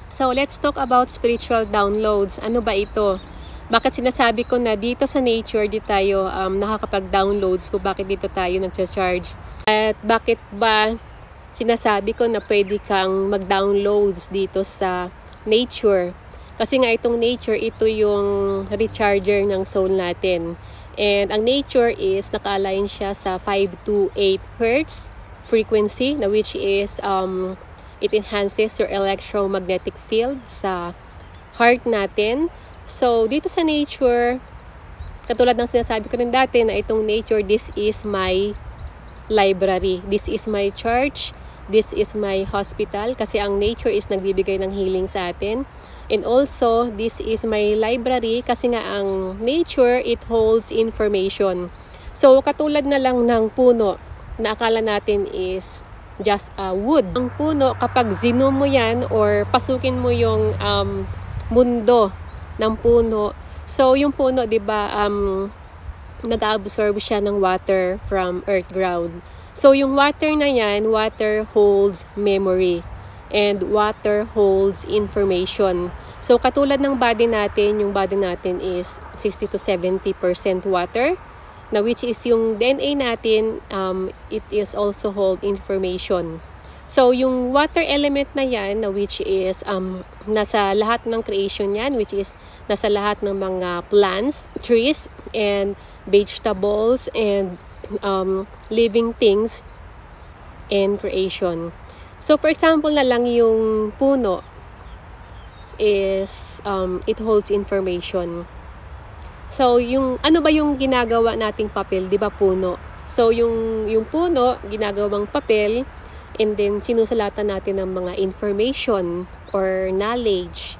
So, let's talk about spiritual downloads. Ano ba ito? Bakit sinasabi ko na dito sa nature, di tayo nakakapag-downloads kung bakit dito tayo nag-charge? At bakit ba sinasabi ko na pwede kang mag-downloads dito sa nature? Kasi nga itong nature, ito yung recharger ng soul natin. And ang nature is naka-align siya sa 5 to 8 Hz frequency, na which is it enhances your electromagnetic field sa heart natin. So, dito sa nature, katulad ng sinasabi ko rin dati na itong nature, this is my library. This is my church. This is my hospital. Kasi ang nature is nagbibigay ng healing sa atin. And also, this is my library kasi nga ang nature, it holds information. So, katulad na lang ng puno na akala natin is just wood. Ang puno, kapag zinom mo yan or pasukin mo yung mundo ng puno, so yung puno, di ba, nag-absorb siya ng water from earth ground. So yung water na yan, water holds memory and water holds information. So katulad ng body natin, yung body natin is 60 to 70% water, na which is yung DNA natin, it is also hold information. So, yung water element na yan, na which is nasa lahat ng creation yan, which is nasa lahat ng mga plants, trees, and vegetables, and living things in creation. So, for example na lang yung puno is, it holds information. So, yung ano ba yung ginagawa nating papel, 'di ba, puno? So, yung puno ginagawang papel, and then sinusulatan natin ng mga information or knowledge.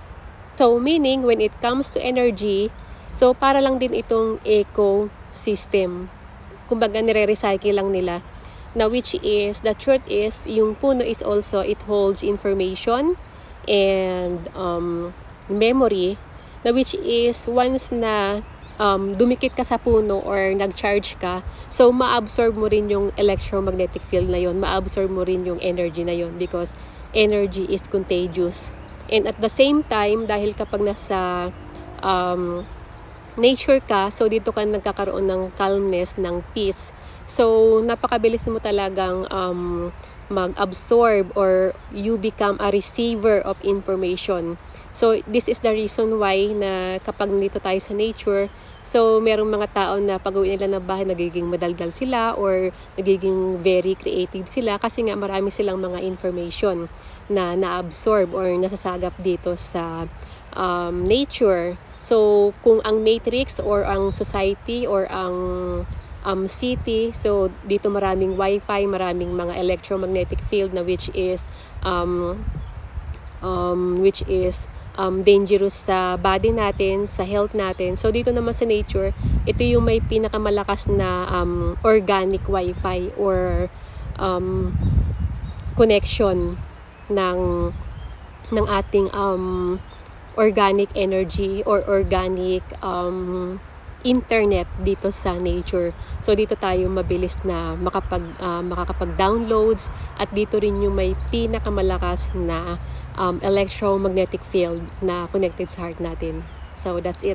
So, meaning when it comes to energy, so para lang din itong ecosystem. Kumbaga nire-recycle lang nila. Na which is, the truth is, yung puno is also, it holds information and memory, na which is once na dumikit ka sa puno or nag-charge ka, so ma-absorb mo rin yung electromagnetic field na yon, ma-absorb mo rin yung energy na yon, because energy is contagious. And at the same time, dahil kapag nasa nature ka, so dito ka nagkakaroon ng calmness, ng peace. So napakabilis mo talagang mag-absorb, or you become a receiver of information. So this is the reason why na kapag nandito tayo sa nature, so merong mga tao na pag-uwi nila ng bahay, nagiging madaldal sila or nagiging very creative sila kasi nga marami silang mga information na na-absorb or nasasagap dito sa nature. So kung ang matrix or ang society or ang city, so dito maraming wifi, maraming mga electromagnetic field na which is dangerous sa body natin, sa health natin. So dito naman sa nature, ito yung may pinakamalakas na organic wifi or connection ng ating organic energy or organic internet dito sa nature. So dito tayo mabilis na makakapag-downloads, at dito rin yung may pinakamalakas na electromagnetic field na connected sa heart natin. So that's it.